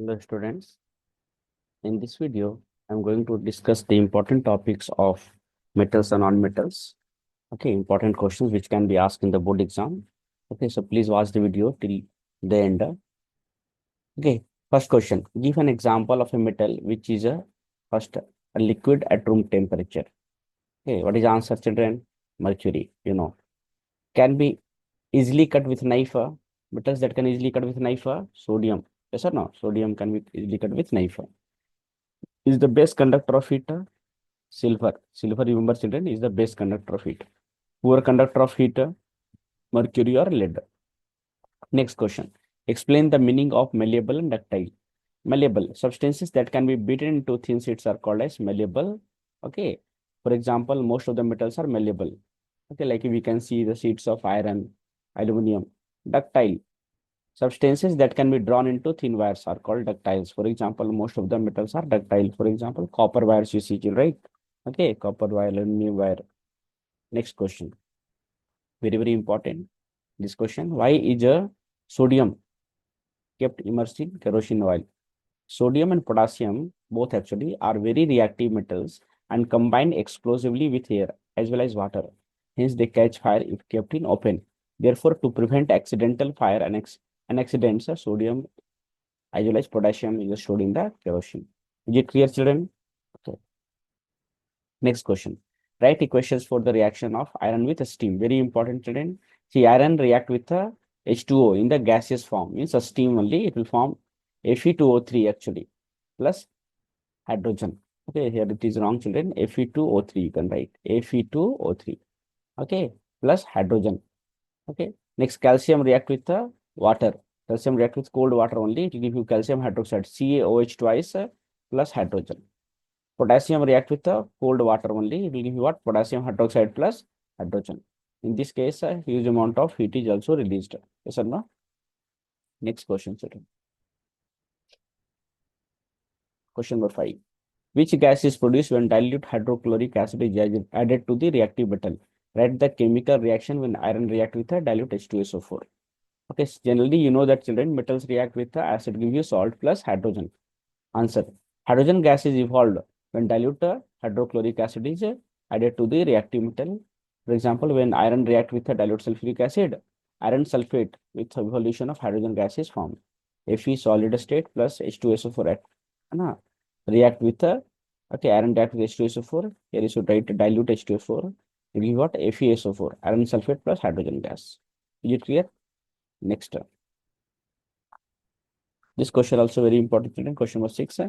Hello students, in this video, I'm going to discuss the important topics of metals and non-metals. Okay, important questions which can be asked in the board exam. Okay, so please watch the video till the end. Okay, first question. Give an example of a metal which is a liquid at room temperature. Okay, what is the answer, children? Mercury, Can be easily cut with knife. Metals that can easily cut with knife. Sodium. Yes or no? Sodium can be easily cut with knife. Is the best conductor of heat? Silver. Silver, remember children, is the best conductor of heat. Poor conductor of heat, mercury or lead. Next question. Explain the meaning of malleable and ductile. Malleable. Substances that can be beaten into thin sheets are called as malleable. Okay. For example, most of the metals are malleable. Okay, like we can see the sheets of iron, aluminum. Ductile. Substances that can be drawn into thin wires are called ductiles. For example, most of the metals are ductile. For example, copper wires you see, right? Okay, copper wire, aluminum wire. Next question. Very, very important. This question. Why is a sodium kept immersed in kerosene oil? Sodium and potassium, both actually, are very reactive metals and combine explosively with air as well as water. Hence, they catch fire if kept in open. Therefore, to prevent accidental fire and accidents, sodium as well as potassium is stored in the kerosene. Is it clear, children? Okay. Next question. Write equations for the reaction of iron with steam. Very important, children. See, iron react with H2O in the gaseous form. Means a steam only. It will form Fe2O3 actually plus hydrogen. Okay, here it is wrong, children. Fe2O3 you can write. Fe2O3. Okay, plus hydrogen. Okay. Next, calcium react with water. Calcium react with cold water only. It will give you calcium hydroxide, CaOH twice plus hydrogen. Potassium react with the cold water only. It will give you what? Potassium hydroxide plus hydrogen. In this case, a huge amount of heat is also released. Yes or no? Next question, children. Question number 5. Which gas is produced when dilute hydrochloric acid is added to the reactive metal? Write the chemical reaction when iron react with a dilute H2SO4. Okay, generally you know that children, metals react with the acid, give you salt plus hydrogen. Answer. Hydrogen gas is evolved when dilute hydrochloric acid is added to the reactive metal. For example, when iron react with a dilute sulfuric acid, iron sulfate with evolution of hydrogen gas is formed. Fe solid state plus H2SO4 react with okay, iron react with H2SO4. Here you should write dilute H2SO4. You give what? FeSO4, iron sulfate plus hydrogen gas. Is it clear? Next. This question also very important, children. Question number 6.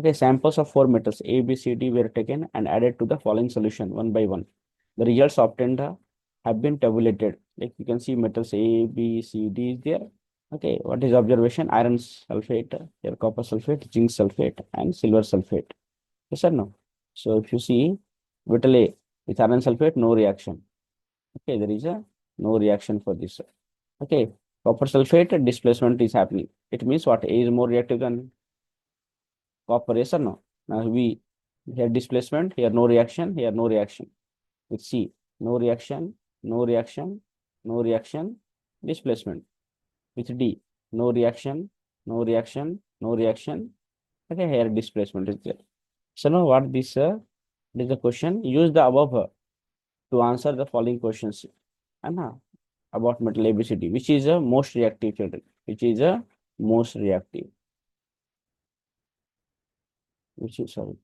Okay, samples of 4 metals A, B, C, D were taken and added to the following solution one by one. The results obtained have been tabulated. Like you can see metals A, B, C, D is there. Okay, what is observation? Iron sulfate, here copper sulfate, zinc sulfate, and silver sulfate. Yes or no? So if you see metal A with iron sulfate, no reaction. Okay, there is a no reaction for this. Okay, copper sulfate displacement is happening. It means what? A is more reactive than copper, yes or no? Now we here displacement, here no reaction, here no reaction. With C, no reaction, no reaction, no reaction, displacement. With D, no reaction, no reaction, no reaction. Okay, here displacement is there. So now what this is the question? Use the above to answer the following questions. About metal ABCD, which is a most reactive, children? Which is a most reactive? Which is sorry?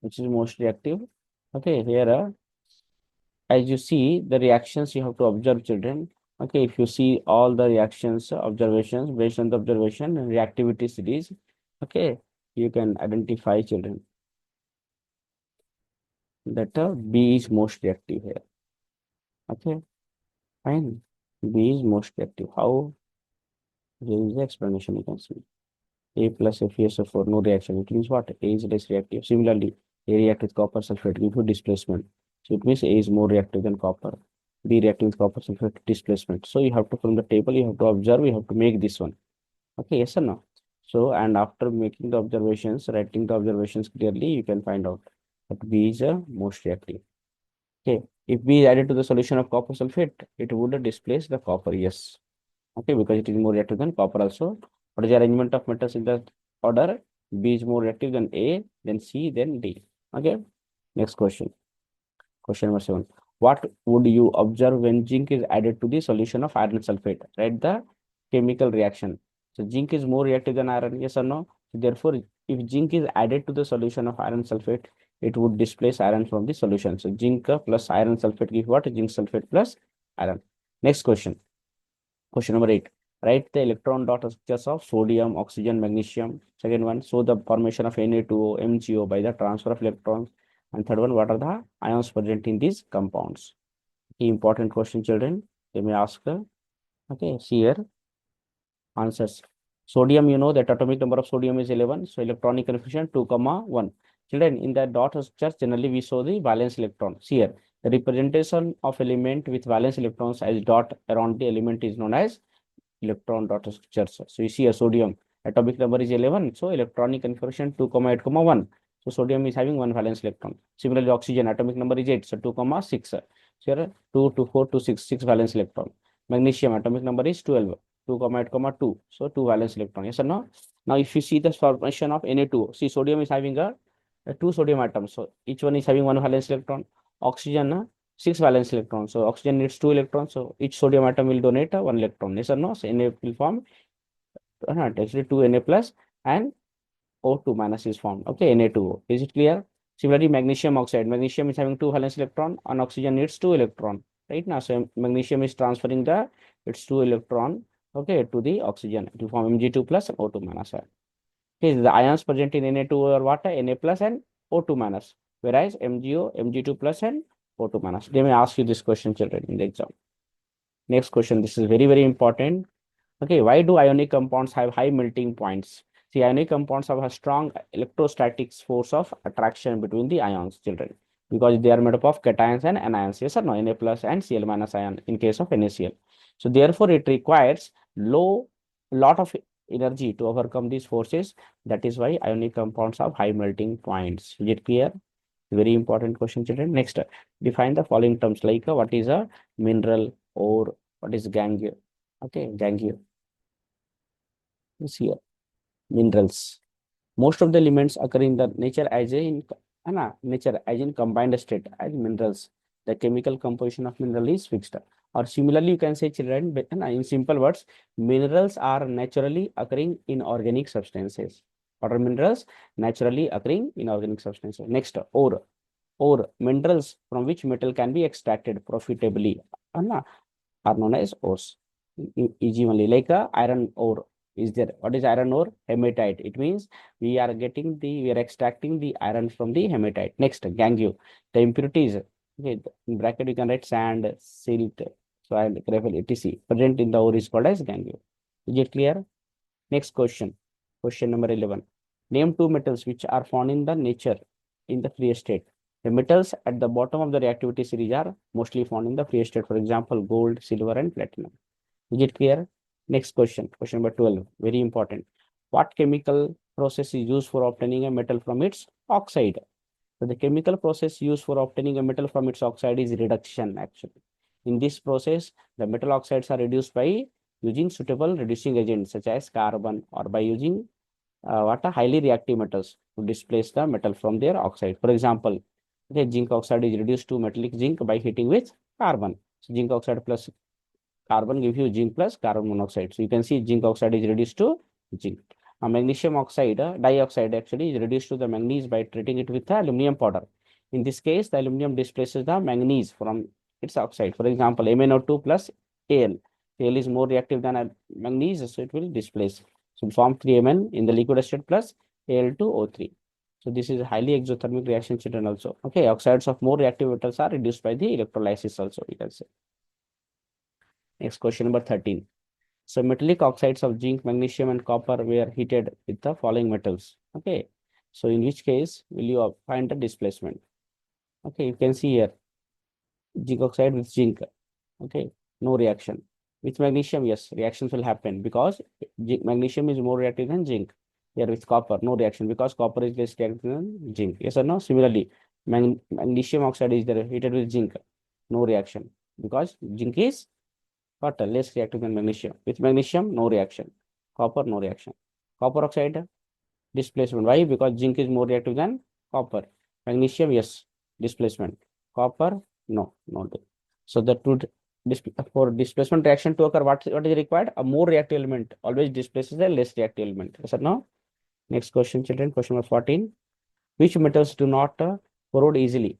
Which is most reactive? Okay, here as you see the reactions you have to observe, children. Okay, if you see all the reactions observations based on the observation and reactivity series, okay, you can identify, children, that B is most reactive here. Okay, fine. B is most reactive. How? Here is the explanation. You can see A plus FeSO4, no reaction. It means what? A is less reactive. Similarly, A react with copper sulfate, give you displacement. So it means A is more reactive than copper. B reacting with copper sulfate, displacement. So you have to, from the table, you have to observe, you have to make this one. Okay, yes or no? So, and after making the observations, writing the observations clearly, you can find out that B is most reactive. Okay, if B is added to the solution of copper sulfate, it would displace the copper, yes. Okay, because it is more reactive than copper also. What is the arrangement of metals in the order? B is more reactive than A, then C, then D. Okay, next question. Question number 7. What would you observe when zinc is added to the solution of iron sulfate? Write the chemical reaction. So zinc is more reactive than iron, yes or no? So therefore, if zinc is added to the solution of iron sulfate, it would displace iron from the solution. So zinc plus iron sulfate give what? Zinc sulfate plus iron. Next question. Question number 8. Write the electron dot structures of sodium, oxygen, magnesium. Second one, show the formation of Na2O, MgO by the transfer of electrons. And third one, what are the ions present in these compounds? Key important question, children. They may ask. Okay, see here. Answers. Sodium, you know that atomic number of sodium is 11. So electronic coefficient 2, 1. Children, in the dot structure, generally we show the valence electron. See here. The representation of element with valence electrons as dot around the element is known as electron dot structures. So you see a sodium atomic number is 11. So electronic configuration 2, 8, 1. So sodium is having one valence electron. Similarly, oxygen atomic number is 8. So 2, 6. So here 2 to 4 to 6, 6 valence electron. Magnesium atomic number is 12. 2, 8, 2. So 2 valence electron. Yes or no? Now if you see the formation of Na2, see sodium is having a 2 sodium atoms. So each one is having one valence electron. Oxygen 6 valence electrons. So oxygen needs 2 electrons. So each sodium atom will donate 1 electron. Yes or no? So Na will form actually 2 Na plus and O2 minus is formed. Okay, Na2O. Is it clear? Similarly, magnesium oxide. Magnesium is having 2 valence electron and oxygen needs 2 electron. Right now, so magnesium is transferring the its 2 electron, okay, to the oxygen to form Mg2 plus and O2 minus. Okay, the ions present in Na2 are what? Na plus and O2 minus. Whereas MgO, Mg2 plus and O2 minus. They may ask you this question, children, in the exam. Next question. This is very, very important. Okay, why do ionic compounds have high melting points? See, ionic compounds have a strong electrostatic force of attraction between the ions, children, because they are made up of cations and anions. Yes or no? Na plus and Cl minus ion in case of NaCl. So therefore, it requires lot of energy to overcome these forces. That is why ionic compounds have high melting points. Is it clear? Very important question, children. Next, define the following terms like what is a mineral or what is gangue. Okay, gangue. Here minerals. Most of the elements occur in the nature as in combined state as minerals. The chemical composition of mineral is fixed. Or similarly, you can say, children, in simple words, minerals are naturally occurring in organic substances. What are minerals? Naturally occurring in organic substances. Next, ore minerals from which metal can be extracted profitably are known as ores. Easy only, like a iron ore is there. What is iron ore? Hematite. It means we are extracting the iron from the hematite. Next, gangue. The impurities. Okay, in bracket you can write sand, silt, soil, gravel, etc. Present in the ore is called as gangue. Is it clear? Next question. Question number 11. Name two metals which are found in the nature in the free state. The metals at the bottom of the reactivity series are mostly found in the free state. For example, gold, silver, and platinum. Is it clear? Next question. Question number 12. Very important. What chemical process is used for obtaining a metal from its oxide? So the chemical process used for obtaining a metal from its oxide is reduction, actually. In this process, the metal oxides are reduced by using suitable reducing agents such as carbon or by using what are highly reactive metals to displace the metal from their oxide. For example, the zinc oxide is reduced to metallic zinc by heating with carbon. So zinc oxide plus carbon gives you zinc plus carbon monoxide. So you can see zinc oxide is reduced to zinc. Magnesium oxide, dioxide actually is reduced to the manganese by treating it with the aluminum powder. In this case, the aluminum displaces the manganese from its oxide. For example, MnO2 plus Al. Al is more reactive than manganese, so it will displace. So form 3Mn in the liquid state plus Al2O3. So this is a highly exothermic reaction, children, also. Okay, oxides of more reactive metals are reduced by the electrolysis also, we can say. Next question number 13. So metallic oxides of zinc, magnesium, and copper were heated with the following metals. Okay. So in which case will you find the displacement? Okay, you can see here zinc oxide with zinc. Okay, no reaction. With magnesium, yes, reactions will happen because magnesium is more reactive than zinc. Here with copper, no reaction because copper is less reactive than zinc. Yes or no? Similarly, magnesium oxide is there heated with zinc, no reaction because zinc is what? Less reactive than magnesium. With magnesium, no reaction. Copper, no reaction. Copper oxide, displacement. Why? Because zinc is more reactive than copper. Magnesium, yes, displacement. Copper, no, no. So the two for displacement reaction to occur, what is required? A more reactive element always displaces a less reactive element. Yes or no? Next question, children. Question number 14. Which metals do not corrode easily?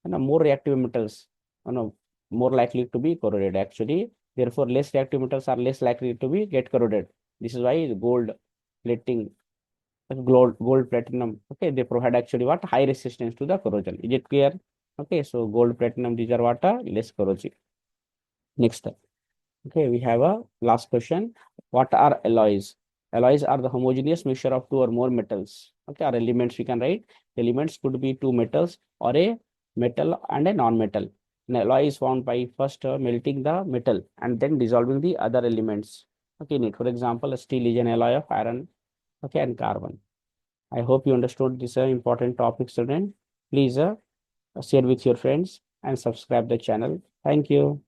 More reactive metals, more likely to be corroded. Actually, therefore, less reactive metals are less likely to be get corroded. This is why gold plating, gold platinum. Okay, they provide actually what? High resistance to the corrosion. Is it clear? Okay, so gold, platinum, these are what? Less corrosive. Next. Okay, we have a last question. What are alloys? Alloys are the homogeneous mixture of two or more metals. Okay, or elements we can write. Elements could be two metals or a metal and a non-metal. An alloy is formed by first melting the metal and then dissolving the other elements. Okay, for example, steel is an alloy of iron, okay, and carbon. I hope you understood this important topic, student. Please share with your friends and subscribe the channel. Thank you.